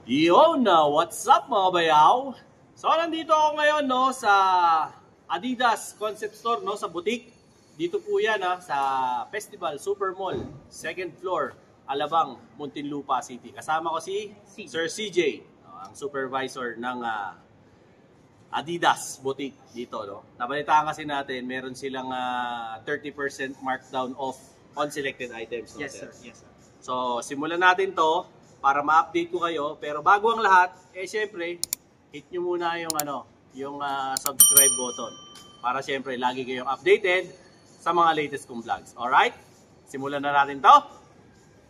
Yo na, what's up mga bayaw? So nandito ako ngayon no sa Adidas Concept Store no sa boutique. Dito po 'yan sa Festival Super Mall, second floor, Alabang, Muntinlupa City. Kasama ko si Sir CJ, ang supervisor ng Adidas boutique dito no. Nabalitaan kasi natin meron silang 30% markdown off on selected items no. Yes sir. Yes sir. So simulan natin 'to para ma-update ko kayo. Pero bago ang lahat, syempre, hit nyo muna yung subscribe button para syempre lagi kayong updated sa mga latest kong vlogs. Alright? Simulan na natin to.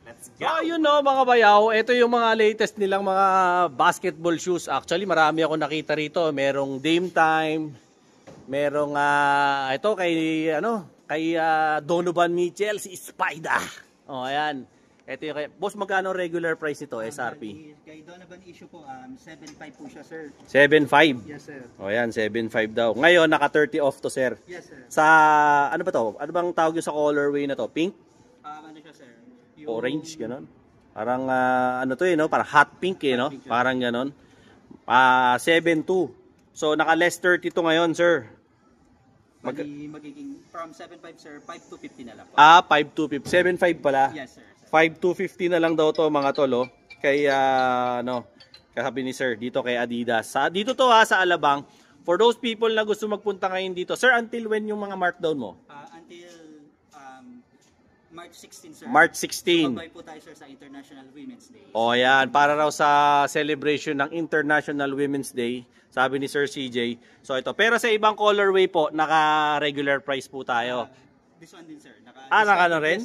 Let's go! So yun no mga bayaw, ito yung mga latest nilang mga basketball shoes. Actually marami ako nakita rito. Merong Dame Time, merong ito kay Donovan Mitchell, si Spider. Oh, ayan. Ito yung boss, magkano regular price ito, SRP? Kay Donovan issue po, 7.5 po siya, sir. 7.5? Yes, sir. O yan, 7.5 daw. Ngayon, naka 30 off to, sir. Yes, sir. Sa, ano ba to? Ano bang tawag yung sa colorway na to? Pink? Ano siya, sir? Orange, gano'n? Parang, ano to no? Parang hot pink no? Parang gano'n. 7.2. So, naka less 30 to ngayon, sir. Magiging from 7.5, sir, 5.250 na lang po. 5.250. 7.5 pala? Yes, sir. 5,250 na lang daw to mga tolo. Kay kasabi ni sir dito kay Adidas. Dito to sa Alabang. For those people na gusto magpunta ngayon dito. Sir, until when yung mga markdown mo? Until March 16, sir. March 16. Mag-buy po tayo, sir, sa International Women's Day. O yan, para raw sa celebration ng International Women's Day. Sabi ni Sir CJ. So ito. Pero sa ibang colorway po, naka-regular price po tayo. This one din, sir. Naka na rin?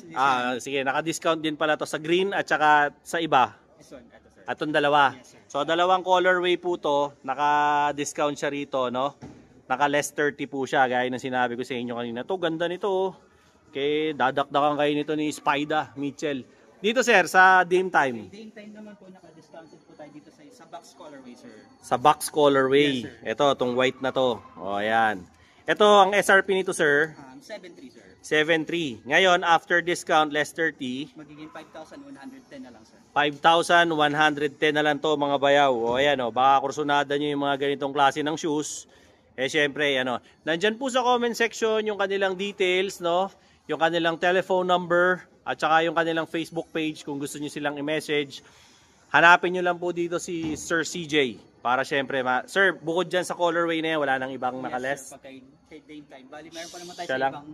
Sige, naka-discount din pala to sa green at saka sa iba. This one, ito, sir. Atong dalawa. Yes, sir. So dalawang colorway po to, naka-discount siya rito, no? Naka-less 30 po siya, gaya ng sinabi ko sa inyo kanina. To, ganda nito, oh. Okay, dadakdakan kayo nito ni Spider Mitchell. Dito, sir, sa Dame Time. Dame Time naman po, naka-discounted po tayo dito sa box colorway, sir. Sa box colorway. Yes, sir. Ito, itong white na to. O, ayan. Ito, ang SRP nito, sir. 7.3, sir. 7.3. Ngayon, after discount, less 30. Magiging 5,110 na lang, sir. 5,110 na lang to mga bayaw. O ayan o, baka kursunada nyo yung mga ganitong klase ng shoes. Syempre, nandyan po sa comment section yung kanilang details, no? Yung kanilang telephone number, at saka yung kanilang Facebook page kung gusto nyo silang i-message. Hanapin nyo lang po dito si Sir CJ. Para syempre, sir, bukod dyan sa colorway na yan, wala nang ibang Yes, nakaless? sir, kay Dame Time. Bali, meron pa naman tayo Siya sa lang? ibang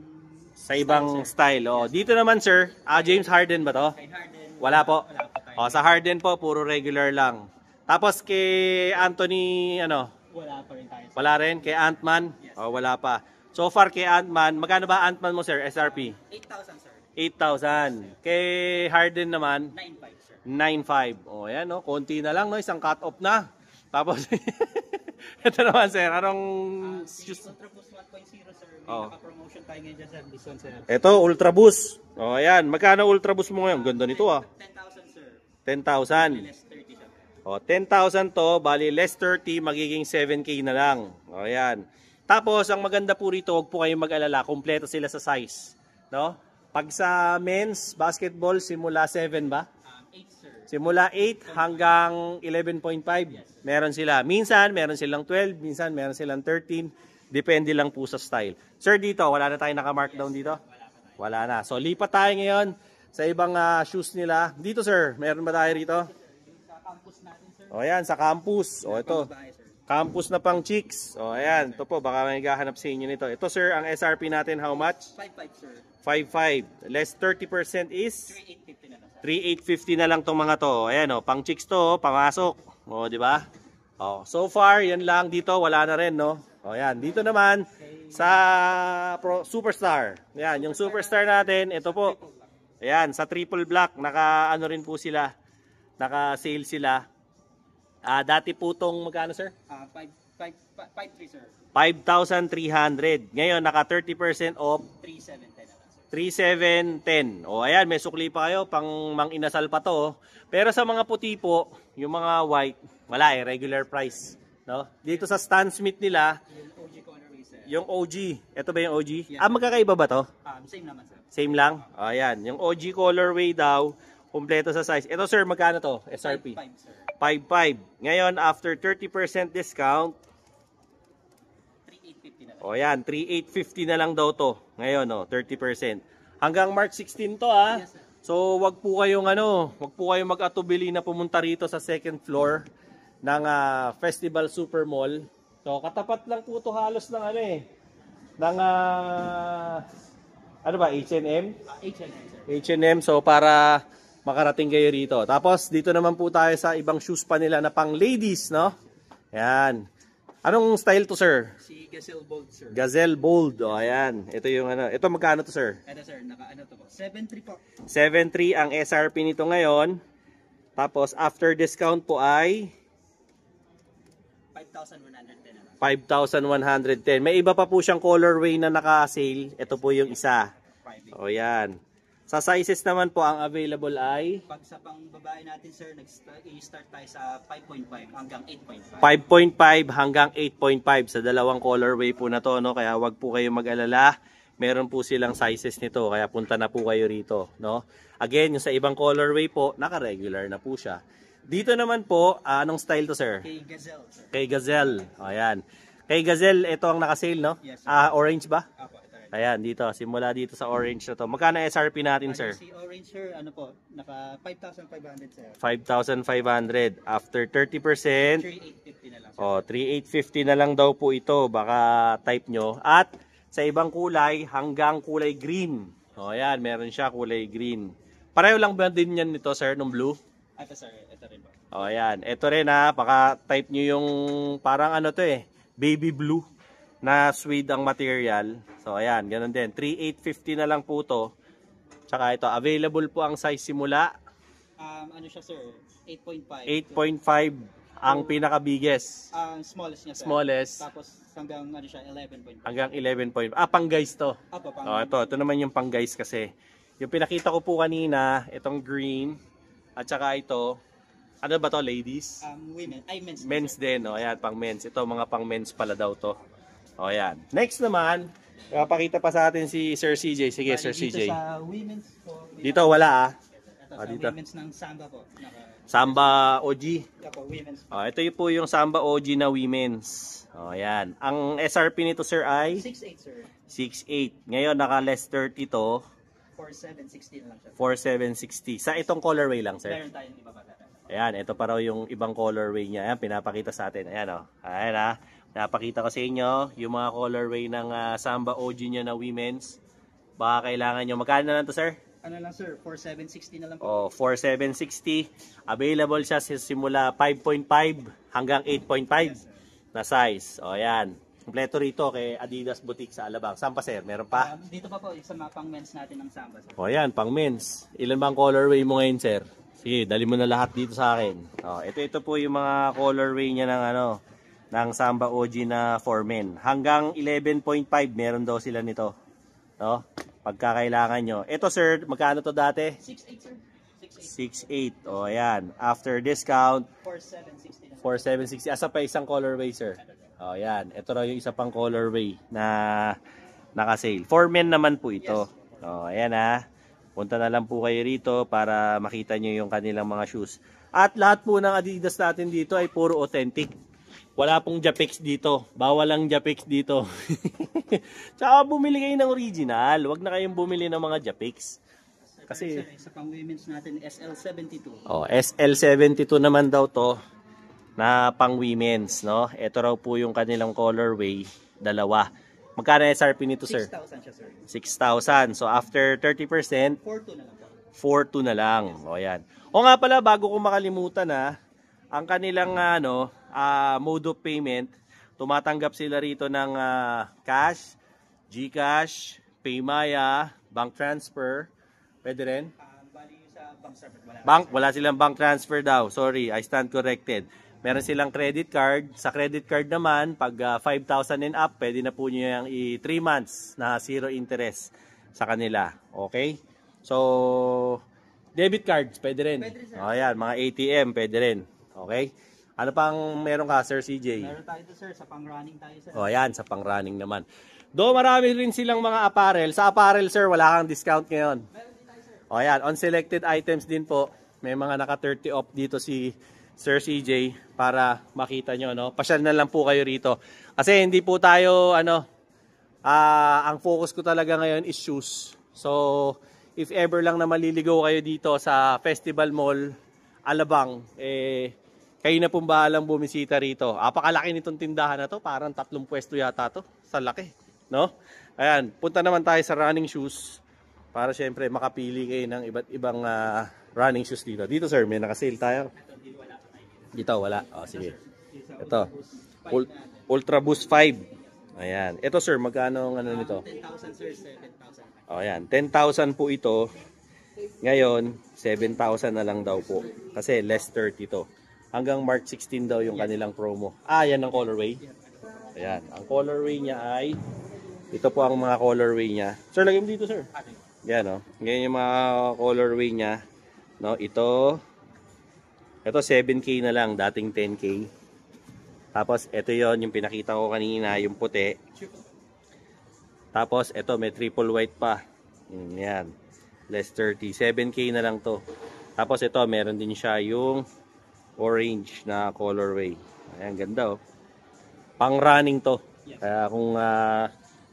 Sa ibang style. O, dito naman, sir, James Harden ba to? Kay Harden. Wala po. Wala po tayo. O, sa Harden po, puro regular lang. Tapos kay Anthony, Wala pa rin tayo. wala rin. Kay Ant-Man, Yes. wala pa. So far kay Ant-Man, magkano ba Ant-Man mo, sir? SRP? 8,000, sir. 8,000. Kay Harden naman, 9.5, sir. 9,500. O, yan, no? Konti na lang, no? Isang cut-off na. Tapos, ito naman, sir. Anong Si Ultra Boost 1.0, sir. May Oh. naka-promotion tayo ngayon dyan, sir. This one, sir. Ito, Ultra Boost. O, ayan. Magkano Ultra Boost mo ngayon? Ganda nito, 10,000, sir. 10,000. Less 30, sir. O, 10,000 to, bali less 30, magiging 7K na lang. O, ayan. Tapos, ang maganda po rito, huwag po kayong mag-alala, kompleto sila sa size. No? Pag sa men's basketball, simula 7 ba? 8, sir. Simula 8 hanggang 11.5, meron sila. Minsan, meron silang 12, minsan, meron silang 13. Depende lang po sa style. Sir, dito, wala na tayong naka-markdown dito? Wala na. So, lipat tayo ngayon sa ibang shoes nila. Dito, sir, meron ba tayo rito? Sa campus natin, sir. O, ayan, sa campus. O, ito. Bahay, sir. Campus na pang chicks. O, ayan. Ito po, baka may gahanap sa inyo nito. Ito, sir, ang SRP natin, how much? 5.5, sir. 5.5. Less 30% is 3,850 na lang, sir. 3,850 na lang tong mga to. Ayan, o, pang chicks to, pamasok. O, di ba? O, so far, yan lang dito. Wala na rin, no? O, ayan. Dito naman, sa Superstar. Ayan, yung Superstar natin, ito po. Ayan, sa triple black, naka-ano rin po sila. Naka-sale sila. Dati po tong magkano, sir? 5.3, sir. 5,300. Ngayon, naka 30% off. 3,710 na lang, sir. 3,710. O, ayan, may sukli pa kayo, pang mang-inasal pa to. Pero sa mga puti po, yung mga white, wala regular price. No? Dito sa Stan Smith nila, Yung OG colorway, sir. yung OG. Ito ba yung OG? Yes. Magkakaiba ba to? Same naman, sir. Same lang? Ayan, yung OG colorway daw, kumpleto sa size. Ito, sir, magkano to? SRP? 5.5, sir. 5.5. Ngayon, after 30% discount, 3,850 na lang. o yan, 3,850 na lang daw to. Ngayon, 30%. Hanggang March 16 to, ah. Yes, sir. So, wag po kayong mag-atubili na pumunta rito sa second floor ng Festival Super Mall. So, katapat lang po to halos ng ng H&M? H&M, sir. H&M, so para makarating kayo rito. Tapos, dito naman po tayo sa ibang shoes pa nila na pang ladies, no? Yan. Anong style to, sir? Si Gazelle Bold, sir. Gazelle Bold. O, ayan. Ito yung Ito magkano to, sir? Ito, sir. Naka-ano to po? 7,300 po. 7.3 ang SRP nito ngayon. Tapos, after discount po ay 5,110 na lang. 5,110. May iba pa po siyang colorway na naka-sale. Ito po yung isa. 5,800. O, yan. Sa sizes naman po, ang available ay Pag sa pang babae natin, sir, i-start tayo sa 5.5 hanggang 8.5. 5.5 hanggang 8.5 sa dalawang colorway po na to, no? Kaya wag po kayo mag-alala. Meron po silang sizes nito, kaya punta na po kayo rito, no? Again, yung sa ibang colorway po, naka-regular na po siya. Dito naman po, anong style to, sir? Kay Gazelle, sir. Kay Gazelle. Ayan. Kay Gazelle, ito ang naka-sale, no? Yes, sir. Orange ba? Apo, ito rin. Ayan, dito. Simula dito sa orange na to. Magkano SRP natin, sir? Si Orange, sir, ano po, naka 5,500, sir. 5,500. After 30%, 3,850 na lang, sir. 3,850 na lang daw po ito. Baka type nyo. At sa ibang kulay, hanggang kulay green. Ayan, meron siya kulay green. Pareho lang ba din yan nito, sir, nung blue? Ito, sir, ito rin po. Ayan. Ito rin baka type nyo yung parang baby blue na suede ang material. So, ayan, ganun din. 3,850 na lang po to. Tsaka ito, available po ang size simula. Ano siya, sir? 8.5. 8.5 ang pinaka-biggest. Smallest niya, sir. Smallest. Tapos hanggang ano siya, 11.5. Hanggang 11.5. Pang guys to. Apo, pang Ito naman yung pang guys kasi. Yung pinakita ko po kanina, itong green. At saka ito, ano ba to, ladies? women. Ay, men's. Men's din, ayan, pang men's. Ito, mga pang men's pala daw to. O, ayan. Next naman, pakita pa sa atin si Sir CJ. Sige, Sir CJ. Dito sa women's po. Dito, wala Ito, sa dito. women's ng Samba po. Samba OG. Apo, women's. Ito yung po yung Samba OG na women's. O, ayan. Ang SRP nito, sir, ay 6.8, sir. 6.8. Ngayon, naka less 30 to. 4,760 na lang siya. 4,760. Sa itong colorway lang, sir. Meron tayong iba pa. Ayan, ito pa raw yung ibang colorway niya. Ayan, pinapakita sa atin. Ayan, Ayan, napakita ko sa inyo yung mga colorway ng Samba OG niya na women's. Baka kailangan nyo. Magkano na lang to, sir? Ano lang, sir? 4,760 na lang po. 4,760. Available siya simula 5.5 hanggang 8.5 na size. Ayan. Kompleto rito kay Adidas Boutique sa Alabang. Saan pa, sir? Meron pa? Dito pa po, sa mga pang men's natin ng Samba, sir. Ayan, pang men's. Ilan bang colorway mo ngayon, sir? Sige, dali mo na lahat dito sa akin. Ito po yung mga colorway niya ng Samba OG na for men. Hanggang 11.5 meron daw sila nito. No? Pagkakailangan nyo. Ito, sir, magkano to dati? 6.8, sir. 6.8. Ayan. After discount, 4,760 na. 4,760. Asa pa isang colorway, sir? Ayan. Ito raw yung isa pang colorway na naka-sale. For men naman po ito. Ayan Punta na lang po kayo rito para makita nyo yung kanilang mga shoes. At lahat po ng Adidas natin dito ay puro authentic. Wala pong Japex dito. Bawal ang Japex dito. Tsaka bumili kayo ng original. Huwag na kayong bumili ng mga Japex. Kasi Sa pang women's natin, SL72. SL72 naman daw to na pang women's, no? Ito raw po yung kanilang colorway, dalawa. Magkano SRP nito, sir? 6,000 siya, sir. 6,000. So after 30%, 4,2 na lang po. 4,2 na lang. Ayan. O nga pala, bago ko makalimutan ang kanilang mode of payment, tumatanggap sila rito ng cash, GCash, Paymaya, bank transfer. Pwede rin? Bali sa bank transfer, Wala silang bank transfer daw. Sorry, I stand corrected. Meron silang credit card. Sa credit card naman, pag 5,000 and up, pwede na po nyo yung 3 months na 0 interest sa kanila. Okay? So, debit cards, pwede rin. Ayan, mga ATM, pwede rin. Okay? Ano pang meron ka, Sir CJ? Meron tayo ito, sir. Sa pang-running tayo, sir. Ayan, sa pang-running naman. Do marami rin silang mga apparel. Sa apparel, sir, wala kang discount ngayon. Meron din tayo, sir. Ayan, on selected items din po. May mga naka 30 off dito si Sir CJ para makita nyo, no? Pasyal na lang po kayo rito. Kasi hindi po tayo, ang focus ko talaga ngayon is shoes. So, if ever lang na maliligaw kayo dito sa Festival Mall, Alabang, kayo na pong bahalang bumisita rito. Apakalaki nitong tindahan na to, parang 3 pwesto yata to. Sa laki, no? Ayan, punta naman tayo sa running shoes para syempre makapili kayo ng iba't ibang running shoes dito. Dito sir, may nakasale tayo. Dito wala. O sige. Ito. Ultra Boost 5. Ayan. Ito sir, magkano ang ano nito? 10,000 sir, 7,000. O ayan. 10,000 po ito. Ngayon, 7,000 na lang daw po. Kasi less 30 to. Hanggang March 16 daw yung kanilang promo. Yan ang colorway. Ayan. Ang colorway niya ay, ito po ang mga colorway niya. Sir, lagay mo dito sir. Yan o. Ngayon yung mga colorway niya. No, ito 7K na lang, dating 10K. Tapos ito yon yung pinakita ko kanina, yung puti. Tapos ito may triple white pa. Yan. Less 30, 7K na lang to. Tapos ito meron din siya yung orange na colorway. Ayan, ganda oh. Pang running to. Kaya kung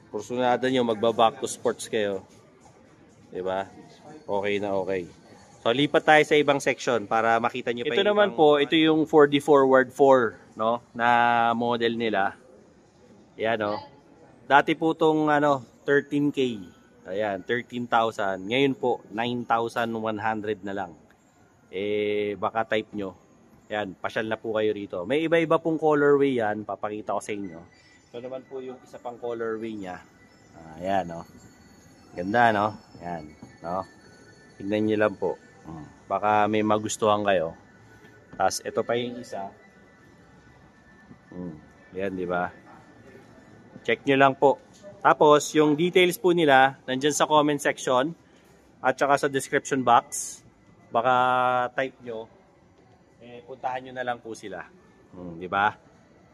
kursunada nyo magba-back to sports kayo, 'di ba? Okay na okay. So lipat tayo sa ibang section para makita nyo pa. Ito naman po, ito yung 4D Forward 4, no, na model nila. Ayan oh. Dati po tong 13K. Ayan, 13,000. Ngayon po 9,100 na lang. Baka type nyo. Ayan, pasyal na po kayo rito. May iba-iba pong colorway yan, papakita ko sa inyo. Ito naman po yung isa pang colorway niya. Ayan oh. Ganda no? Ayan, no. Tignan nyo lang po. Baka may magustuhan kayo. Tapos ito pa yung isa. Yan, di ba? Check nyo lang po. Tapos yung details po nila nandyan sa comment section at saka sa description box. Baka type nyo. Puntahan nyo na lang po sila. Di ba?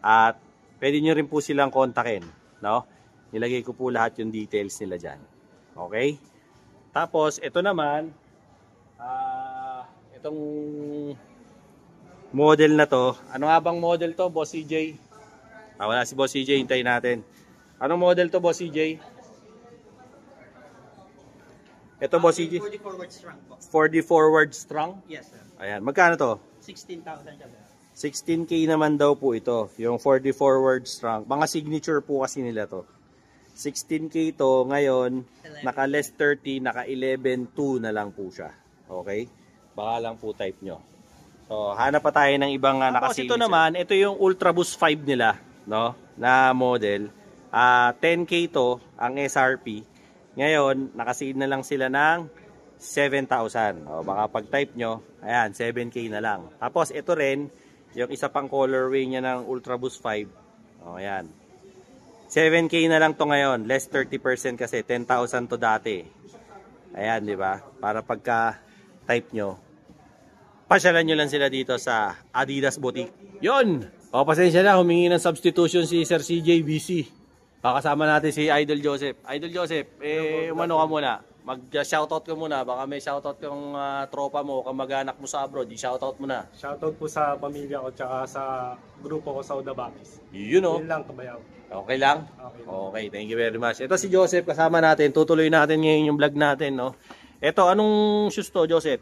At pwede nyo rin po silang kontakin. No? Nilagay ko po lahat yung details nila dyan. Okay? Tapos ito naman, itong model na to, ano nga bang model to, Boss CJ? Wala si Boss CJ, hintayin natin. Anong model to, Boss CJ? Ito, Boss CJ? 40 forward strong po. 40 forward strong? Yes sir. Ayan, magkano to? 16,000 siya. 16K naman daw po ito, yung 40 forward strong. Mga signature po kasi nila to. 16K to, ngayon, naka less 30, naka 11.2 na lang po siya. Okay? Baka lang po type nyo. So, hanap pa tayo ng ibang nakasili. Ito naman, ito yung Ultra Boost 5 nila, no? Na model. 10K to, ang SRP. Ngayon, nakasid na lang sila ng 7,000. O, baka pag type nyo, ayan, 7K na lang. Tapos, ito rin, yung isa pang colorway niya ng Ultra Boost 5. O, ayan. 7K na lang to ngayon, less 30% kasi 10,000 to dati. Ayan, di ba? Para pagka type nyo, pasyalan nyo lang sila dito sa Adidas Boutique. Yun! O, pasensya na, humingi ng substitution si Sir CJ BC. Kasama natin si Idol Joseph. Idol Joseph, umano ka muna. Mag-shoutout ka muna. Baka may shoutout kang tropa mo o kamag-anak mo sa abroad. Di-shoutout mo na. Shoutout po sa pamilya ko tsaka sa grupo ko sa Udabakis. Yun o. Yun lang, kabayaw. Okay lang? Okay. Okay, thank you very much. Ito si Joseph, kasama natin. Tutuloy natin ngayon yung vlog natin, no? Ito, anong shoes to, Joseph?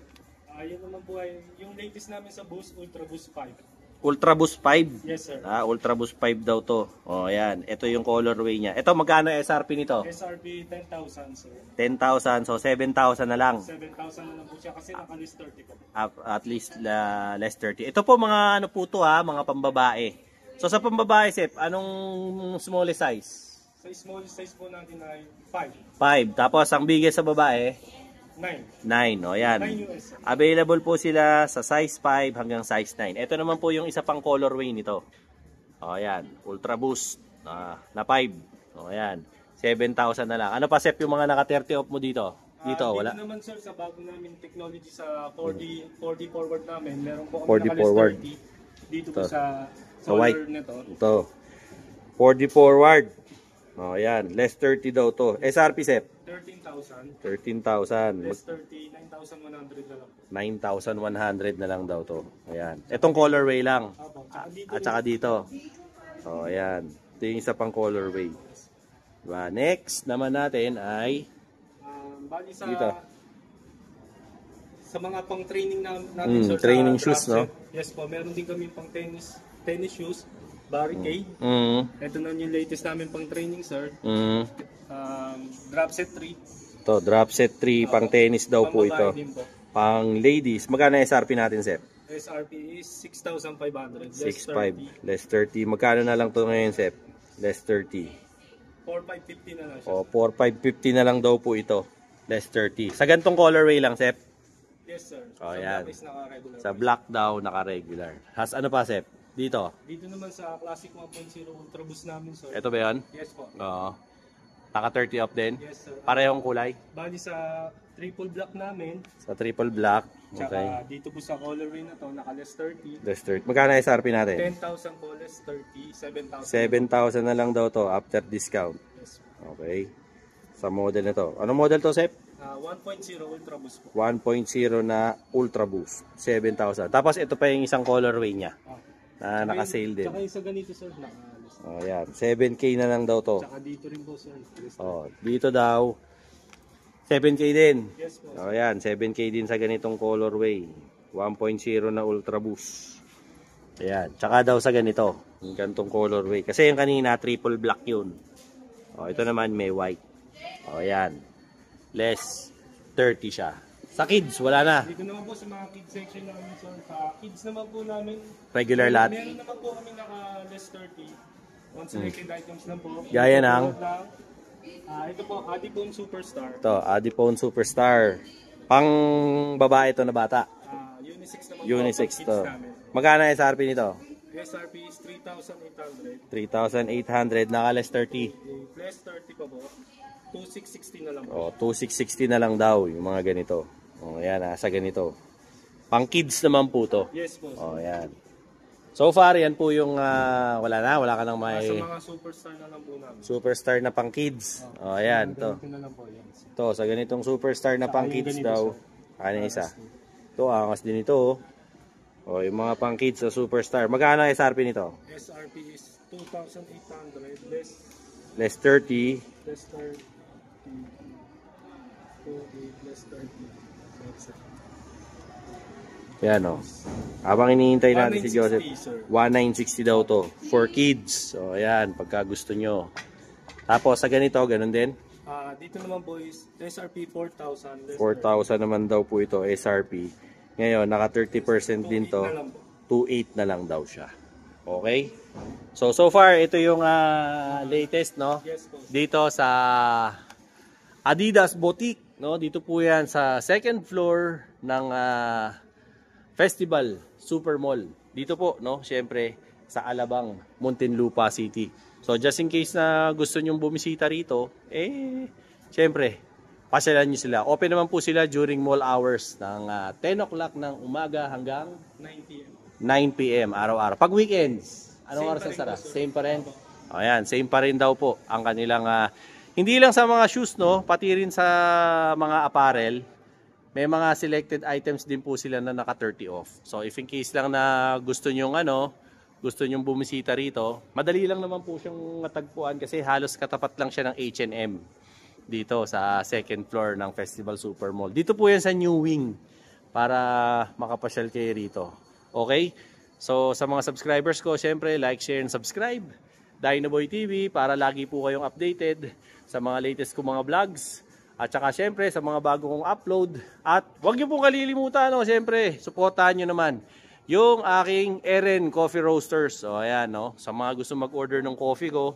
Yun naman po ay yung latest namin sa Boost, Ultra Boost 5. Ultra Boost 5? Yes, sir. Ultra Boost 5 daw to. O, ayan. Ito yung colorway niya. Ito, magkano SRP nito? SRP 10,000, sir. 10,000. So, 7,000 na lang. 7,000 na lang po siya kasi naka-list 30 po. At least less 30. Ito po mga ano po to mga pambabae. So, sa pambabae, Sep, anong smallest size? Sa small size po natin ay 5. 5. Tapos, ang biggest sa babae? 9. 9. O, yan. 9 US. Available po sila sa size 5 hanggang size 9. Ito naman po yung isa pang colorway nito. O, yan. Ultra Boost na 5. O, yan. 7,000 na lang. Ano pa, Sep, yung mga naka-30 off mo dito? Dito, wala? Dito naman, sir, sa bago namin technology sa 4D forward namin, meron po 4D kami naka-list forward. 30. Dito po sa white. color nito. Ito. 4D forward. O, yan. Less 30 daw to. SRP, Sep? 13,000. 13,000. Less 30, 9,100 na lang po. 9,100 na lang daw to. Ayan. Itong colorway lang. Opo. Tsaka dito At saka dito. So, ayan. Ito yung isa pang colorway. Diba? Next naman natin ay bali sa dito. Sa mga pang training natin sir, training sa shoes, no? drop set. Yes po, meron din kami pang tennis shoes, barricade. Ito na yung latest namin pang training sir. Drop set 3. To drop set 3 pang tennis daw po ito. Din po. Pang ladies. Magkano SRP natin, Sep? SRP is 6,500. 6,500. Less 30. Magkano na lang to ngayon, Sep? Less 30. 4,550 na lang siya. O, 4,550 na lang daw po ito. Less 30. Sa gantong colorway lang, Sep? Yes sir. O, Sa yan. black is naka-regular. Sa black daw, naka-regular. Has ano pa, Sep? Dito. Dito naman sa Classic 1.0 Ultra Boost namin sir. Ito ba yan? Yes po. Oo. Naka 30 off din? Yes sir. Parehong kulay? Bali sa triple black namin. Sa triple black. Tsaka Okay. dito po sa colorway na to, naka-less 30. Less 30. Magkano SRP natin? 10,000 po, less 30, 7,000. 7,000 na lang daw to after discount. Yes. Okay. Sa model na to. Anong model to, Sep? 1.0 Ultra Boost po. 1.0 na Ultra Boost. 7,000. Tapos ito pa yung isang colorway niya. Na naka-sale din. Tsaka yung sa ganito sir, naka-less. Oh, yan. 7K na lang daw to. Tsaka dito rin po sir. Oh, dito daw 7K din. Yes po. Oh, yan. 7K din sa ganitong colorway. 1.0 na Ultra Boost. Ayan. Tsaka daw sa ganito. Yung ganitong colorway. Kasi yung kanina, triple black yun. Oh, ito naman may white. Oh, yan. Less 30 siya. Sa kids, wala na. Dito naman po sa mga kids section namin sir. Sa kids naman po namin. Regular lot. Meron naman po kami naka-less 30. On selected items lang po. Gaya ng? Ito po, Adipone Superstar. Ito, Adipone Superstar. Pang babae ito na bata. Unisex naman Unisex po. to. Kids namin. Magkano SRP nito? SRP is 3,800. 3,800. Naka-less 30. Plus 30 pa po. 2,660 na lang po. O, 2,660 na lang daw yung mga ganito. O, yan sa ganito. Pang kids naman po to. Yes po. O, yan. So far, yan po yung wala ka nang Sa may mga superstar na lang po namin. superstar na pang kids. O, ayan, to. Ganito na lang po yan. To, sa ganitong superstar na pang yung kids ganito, daw. sir. Ano isa? Ito, angas din ito. O, yung mga pang kids na superstar. Magkano ang SRP nito? SRP is 2,800 less Less 30. less 30. 2,800 less 30. Yan o. Habang iniintay natin si 1960, Joseph, sir. 1960 daw to. For kids. So, ayan. Pagka gusto nyo. Tapos, sa ganito, ganun din. Dito naman po is SRP 4,000. 4,000 naman daw po ito, SRP. Ngayon, naka 30% din to. 2,800 na lang daw siya. Okay? So far, ito yung latest, no? Yes po. Dito sa Adidas Boutique, no? Dito po yan sa second floor ng Festival Super Mall. Dito po, no? Siyempre, sa Alabang, Muntinlupa City. So, just in case na gusto nyong bumisita rito, siyempre, pasyalan nyo sila. Open naman po sila during mall hours ng 10 o'clock ng umaga hanggang 9 p.m. 9 p.m. araw-araw. Pag weekends, anong Same oras pa na rin sara? po, sir. Same pa rin? Ayan, same pa rin daw po ang kanilang, hindi lang sa mga shoes, no? Pati rin sa mga apparel. May mga selected items din po sila na naka 30 off. So if in case lang na gusto nyong gusto nyong bumisita rito, madali lang naman po siyang matagpuan kasi halos katapat lang siya ng H&M dito sa second floor ng Festival Super Mall. Dito po yan sa New Wing para makapasyal kayo rito. Okay? So sa mga subscribers ko, syempre like, share, and subscribe. Dinoboy TV para lagi po kayong updated sa mga latest ko mga vlogs. At saka syempre sa mga bago kong upload. At huwag niyo pong kalilimutan, syempre, suportahan niyo naman yung aking Eren Coffee Roasters. So ayan, sa mga gusto mag-order ng coffee ko,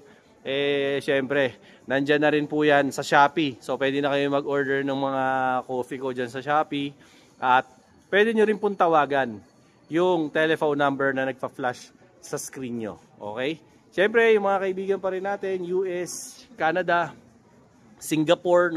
syempre, nandyan na rin po yan sa Shopee. So pwede na kayo mag-order ng mga coffee ko dyan sa Shopee. At pwede nyo rin pong tawagan yung telephone number na nagpa-flash sa screen nyo. Okay? Syempre, yung mga kaibigan pa rin natin, US, Canada, Singapore,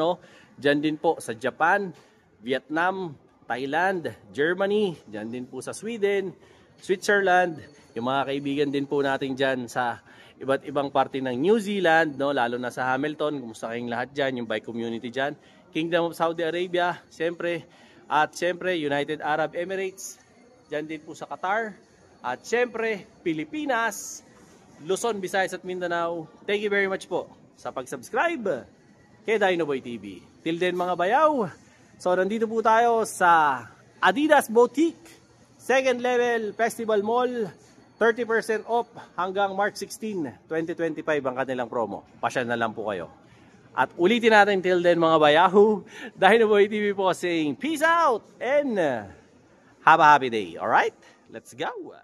Dyan din po sa Japan, Vietnam, Thailand, Germany, dyan din po sa Sweden, Switzerland, yung mga kaibigan din po natin dyan sa iba't ibang parte ng New Zealand, no? Lalo na sa Hamilton. Kumusta kayong lahat dyan, yung bike community dyan. Kingdom of Saudi Arabia, siyempre. At siyempre, United Arab Emirates. Dyan din po sa Qatar. At siyempre, Pilipinas, Luzon, Visayas at Mindanao. Thank you very much po sa pag-subscribe kay Dinoboy TV. Till then mga bayaw, so nandito po tayo sa Adidas Boutique, second level Festival Mall, 30% off hanggang March 16, 2025 ang kanilang promo. Pasyal na lang po kayo. At ulitin natin till then mga bayaw, Dinoboy TV po saying peace out and have a happy day. Alright, let's go!